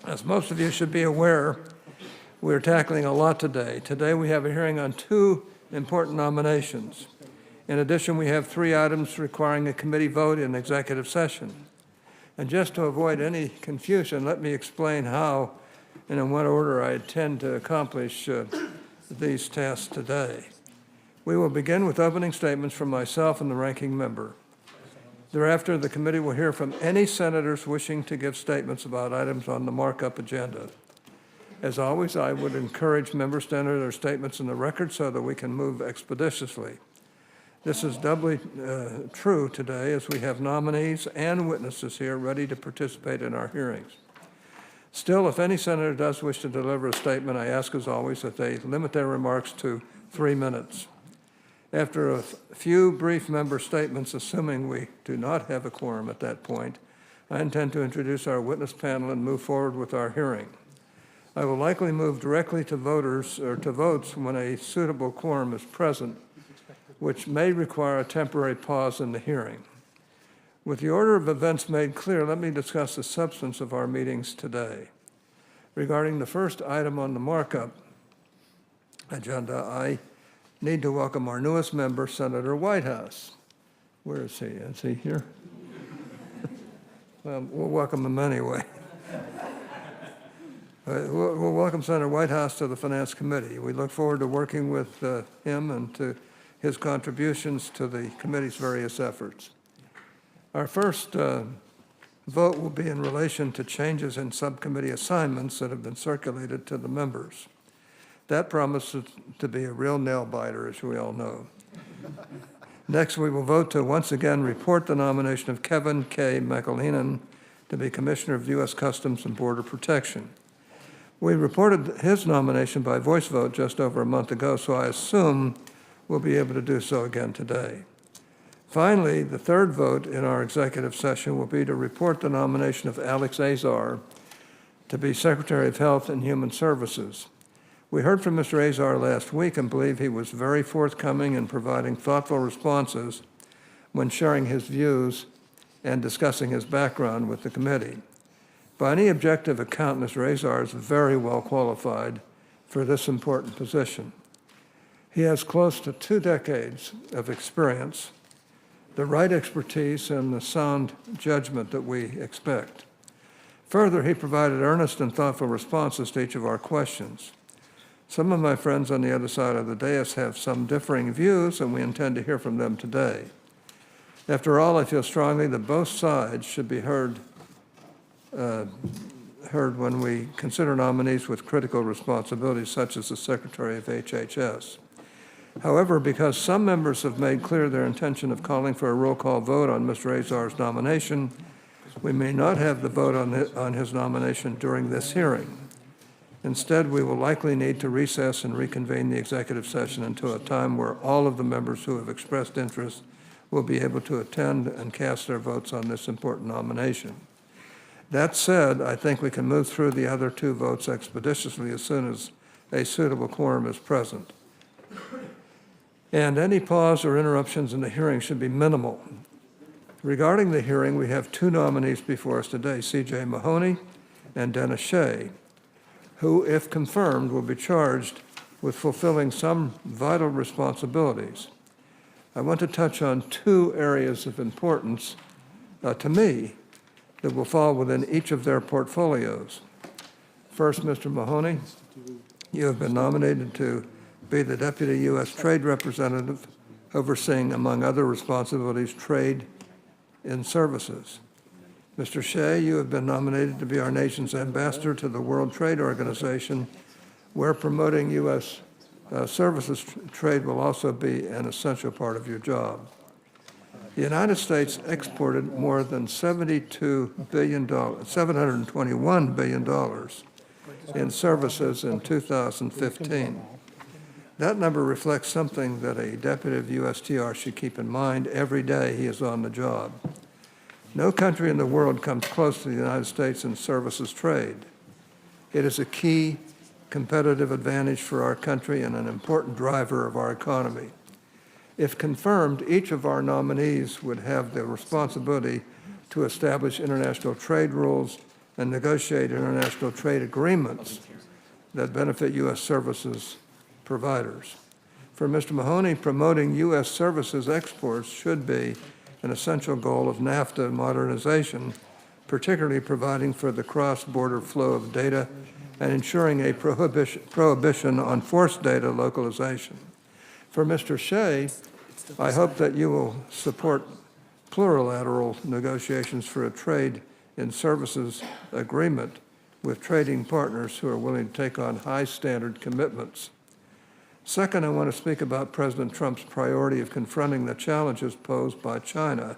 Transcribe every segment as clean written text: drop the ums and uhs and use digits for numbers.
As most of you should be aware, we're tackling a lot today. Today we have a hearing on two important nominations. In addition, we have three items requiring a committee vote in executive session. And just to avoid any confusion, let me explain how and in what order I intend to accomplish these tasks today. We will begin with opening statements from myself and the ranking member. Thereafter, the committee will hear from any senators wishing to give statements about items on the markup agenda. As always, I would encourage members to enter their statements in the record so that we can move expeditiously. This is doubly true today as we have nominees and witnesses here ready to participate in our hearings. Still, if any senator does wish to deliver a statement, I ask as always that they limit their remarks to 3 minutes. After a few brief member statements, assuming we do not have a quorum at that point, I intend to introduce our witness panel and move forward with our hearing. I will likely move directly to votes when a suitable quorum is present, which may require a temporary pause in the hearing. With the order of events made clear, let me discuss the substance of our meetings today. Regarding the first item on the markup agenda, I need to welcome our newest member, Senator Whitehouse. Where is he? Is he here? Well, we'll welcome him anyway. We'll welcome Senator Whitehouse to the Finance Committee. We look forward to working with him and to his contributions to the committee's various efforts. Our first vote will be in relation to changes in subcommittee assignments that have been circulated to the members. That promises to be a real nail-biter, as we all know. Next, we will vote to once again report the nomination of Kevin K. McAleenan to be Commissioner of U.S. Customs and Border Protection. We reported his nomination by voice vote just over a month ago, so I assume we'll be able to do so again today. Finally, the third vote in our executive session will be to report the nomination of Alex Azar to be Secretary of Health and Human Services. We heard from Mr. Azar last week and believe he was very forthcoming in providing thoughtful responses when sharing his views and discussing his background with the committee. By any objective account, Mr. Azar is very well qualified for this important position. He has close to 2 decades of experience, the right expertise, and the sound judgment that we expect. Further, he provided earnest and thoughtful responses to each of our questions. Some of my friends on the other side of the dais have some differing views, and we intend to hear from them today. After all, I feel strongly that both sides should be heard when we consider nominees with critical responsibilities, such as the Secretary of HHS. However, because some members have made clear their intention of calling for a roll call vote on Mr. Azar's nomination, we may not have the vote on his nomination during this hearing. Instead, we will likely need to recess and reconvene the executive session until a time where all of the members who have expressed interest will be able to attend and cast their votes on this important nomination. That said, I think we can move through the other 2 votes expeditiously as soon as a suitable quorum is present. And any pause or interruptions in the hearing should be minimal. Regarding the hearing, we have 2 nominees before us today, C.J. Mahoney and Dennis Shea, who, if confirmed, will be charged with fulfilling some vital responsibilities. I want to touch on 2 areas of importance to me that will fall within each of their portfolios. First, Mr. Mahoney, you have been nominated to be the Deputy U.S. Trade Representative, overseeing, among other responsibilities, trade in services. Mr. Shea, you have been nominated to be our nation's ambassador to the World Trade Organization, where promoting U.S. services trade will also be an essential part of your job. The United States exported more than $721 billion in services in 2015. That number reflects something that a deputy of USTR should keep in mind every day he is on the job. No country in the world comes close to the United States in services trade. It is a key competitive advantage for our country and an important driver of our economy. If confirmed, each of our nominees would have the responsibility to establish international trade rules and negotiate international trade agreements that benefit U.S. services providers. For Mr. Mahoney, promoting U.S. services exports should be an essential goal of NAFTA modernization, particularly providing for the cross-border flow of data and ensuring a prohibition on forced data localization. For Mr. Shea, I hope that you will support plurilateral negotiations for a trade in services agreement with trading partners who are willing to take on high standard commitments. Second, I want to speak about President Trump's priority of confronting the challenges posed by China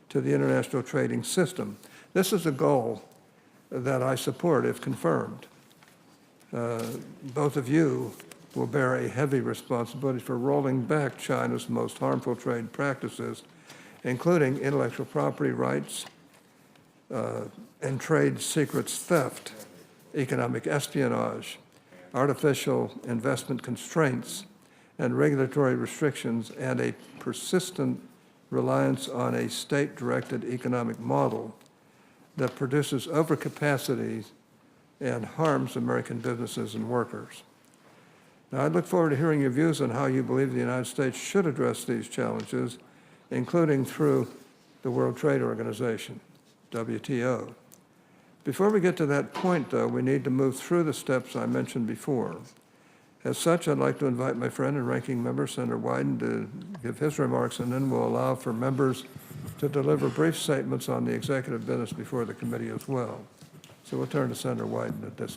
to the international trading system. This is a goal that I support if confirmed. Both of you will bear a heavy responsibility for rolling back China's most harmful trade practices, including intellectual property rights and trade secrets theft, economic espionage, artificial investment constraints, and regulatory restrictions, and a persistent reliance on a state-directed economic model that produces overcapacity and harms American businesses and workers. Now, I look forward to hearing your views on how you believe the United States should address these challenges, including through the World Trade Organization, WTO. Before we get to that point, though, we need to move through the steps I mentioned before. As such, I'd like to invite my friend and ranking member, Senator Wyden, to give his remarks, and then we'll allow for members to deliver brief statements on the executive business before the committee as well. So we'll turn to Senator Wyden at this